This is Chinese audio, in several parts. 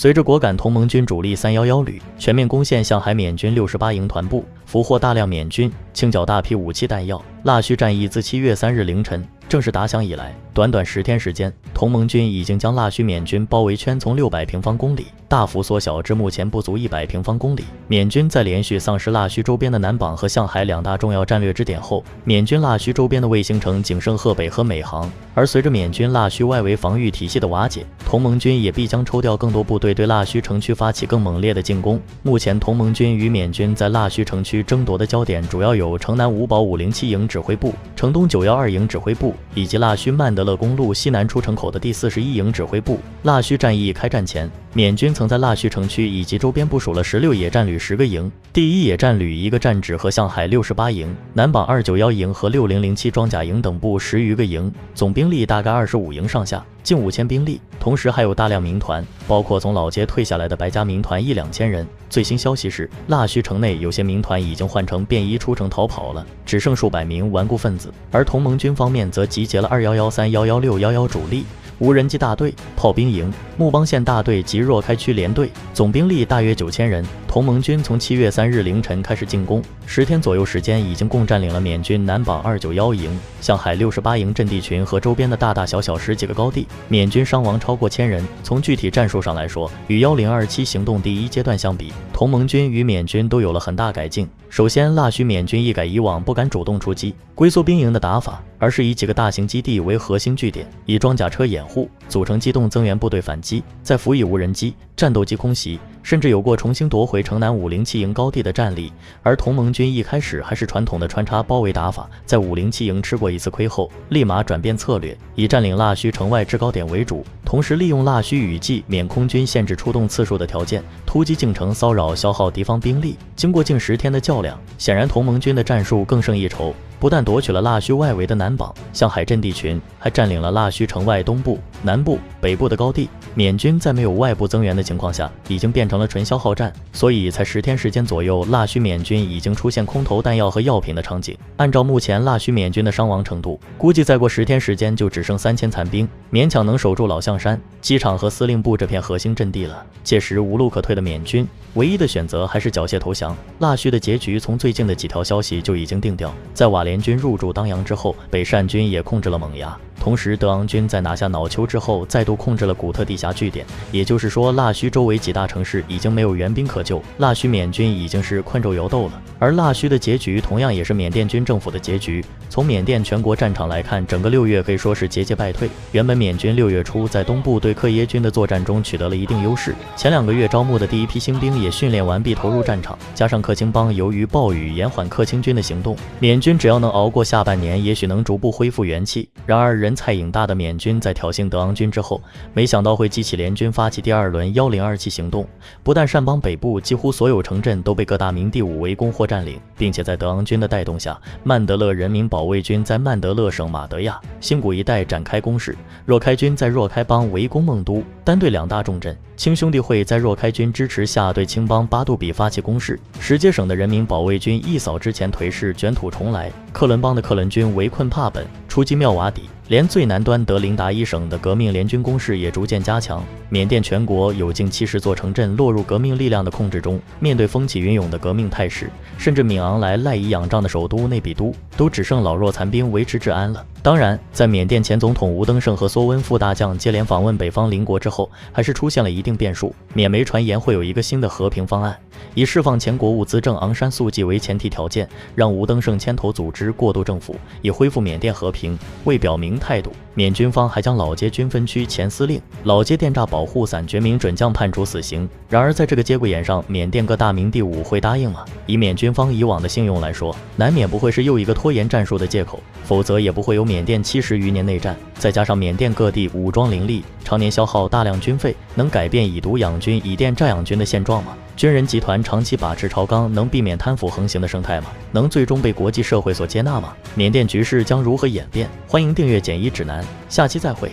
随着果敢同盟军主力311旅全面攻陷上海缅军68营团部，俘获大量缅军，清剿大批武器弹药，腊戌战役自7月3日凌晨正式打响以来，短短10天时间，同盟军已经将腊戌缅军包围圈从600平方公里大幅缩小至目前不足100平方公里。缅军在连续丧失腊戌周边的南榜和上海2大重要战略支点后，缅军腊戌周边的卫星城仅剩河北和美航。而随着缅军腊戌外围防御体系的瓦解，同盟军也必将抽调更多部队对腊戌城区发起更猛烈的进攻。目前同盟军与缅军在腊戌城区争夺的焦点主要有城南五保507营指挥部、城东912营指挥部以及腊戌曼德勒公路西南出城口的第41营指挥部。腊戌战役开战前，缅军曾在腊戌城区以及周边部署了16野战旅10个营，第1野战旅1个战指和上海68营、南榜291营和6007装甲营等部10余个营，总兵力大概25营上下，近5000兵力。同时还有大量民团，包括从老街退下来的白家民团1-2000人。最新消息是，腊戌城内有些民团已经换成便衣出城逃跑了，只剩数百名顽固分子。而同盟军方面则集结了2113、11611主力、无人机大队、炮兵营、木邦县大队及若开区联队，总兵力大约9000人。同盟军从7月3日凌晨开始进攻，10天左右时间已经共占领了缅军南榜291营、上海68营阵地群和周边的大大小小10几个高地，缅军伤亡超过1000人。从具体战术上来说，与1027行动第1阶段相比，同盟军与缅军都有了很大改进。首先，腊戌缅军一改以往不敢主动出击、龟缩兵营的打法，而是以几个大型基地为核心据点，以装甲车掩护，组成机动增援部队反击，再辅以无人机、战斗机空袭，甚至有过重新夺回城南507营高地的战例。而同盟军一开始还是传统的穿插包围打法，在507营吃过一次亏后，立马转变策略，以占领腊戌城外制高点为主，同时利用腊戌雨季免空军限制出动次数的条件，突击进城骚扰消耗敌方兵力。经过近10天的较量，显然同盟军的战术更胜一筹，不但夺取了腊戌外围的南榜、上海阵地群，还占领了腊戌城外东部、南部、北部的高地。缅军在没有外部增援的情况下，已经变成了纯消耗战，所以才10天时间左右，腊戌缅军已经出现空投弹药和药品的场景。按照目前腊戌缅军的伤亡程度，估计再过10天时间就只剩3000残兵，勉强能守住老象山、机场和司令部这片核心阵地了。届时无路可退的缅军，唯一的选择还是缴械投降。腊戌的结局从最近的几条消息就已经定调，在瓦联军入驻当阳之后，北善军也控制了蒙牙。同时，德昂军在拿下脑丘之后，再度控制了古特地峡据点，也就是说，腊戌周围几大城市已经没有援兵可救，腊戌缅军已经是困兽犹斗了。而腊戌的结局同样也是缅甸军政府的结局。从缅甸全国战场来看，整个6月可以说是节节败退。原本缅军6月初在东部对克耶军的作战中取得了一定优势，前2个月招募的第一批新兵也训练完毕投入战场，加上克钦邦由于暴雨延缓克钦军的行动，缅军只要能熬过下半年，也许能逐步恢复元气。然而人菜瘾大的缅军在挑衅德昂军之后，没想到会激起联军发起第2轮1027行动，不但善邦北部几乎所有城镇都被各大明第5围攻或占领，并且在德昂军的带动下，曼德勒人民保卫军在曼德勒省马德亚、新谷一带展开攻势，若开军在若开邦围攻孟都，单对2大重镇。清兄弟会在若开军支持下对青邦巴杜比发起攻势，石阶省的人民保卫军一扫之前颓势，卷土重来。克伦邦的克伦军围困帕本，出击妙瓦底，连最南端德林达伊省的革命联军攻势也逐渐加强。缅甸全国有近70座城镇落入革命力量的控制中，面对风起云涌的革命态势，甚至闵昂莱赖以仰仗的首都内比都都只剩老弱残兵维持治安了。当然，在缅甸前总统吴登盛和梭温副大将接连访问北方邻国之后，还是出现了一定变数。缅媒传言会有一个新的和平方案，以释放前国务资政昂山素季为前提条件，让吴登盛牵头组织过渡政府，以恢复缅甸和平。为表明态度，缅军方还将老街军分区前司令、老街电诈保护伞决明准将判处死刑。然而在这个节骨眼上，缅甸各大明第5会答应吗？以缅军方以往的信用来说，难免不会是又一个拖延战术的借口，否则也不会有缅甸70余年内战，再加上缅甸各地武装林立，常年消耗大量军费，能改变以毒养军、以电诈养军的现状吗？军人集团长期把持朝纲，能避免贪腐横行的生态吗？能最终被国际社会所接纳吗？缅甸局势将如何演变？欢迎订阅简易指南，下期再会。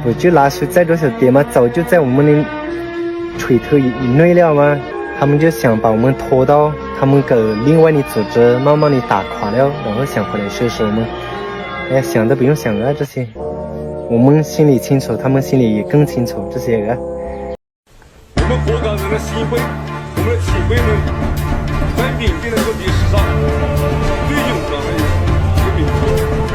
不就腊戌在这些点嘛，早就在我们的锤头以内了吗？他们就想把我们拖到他们个另外的组织慢慢的打垮了，然后想回来收拾我们。哎，想都不用想啊，这些我们心里清楚，他们心里也更清楚这些个。们河港人的心会，我们的前辈们，在缅甸的这历史上最勇敢的一个民族。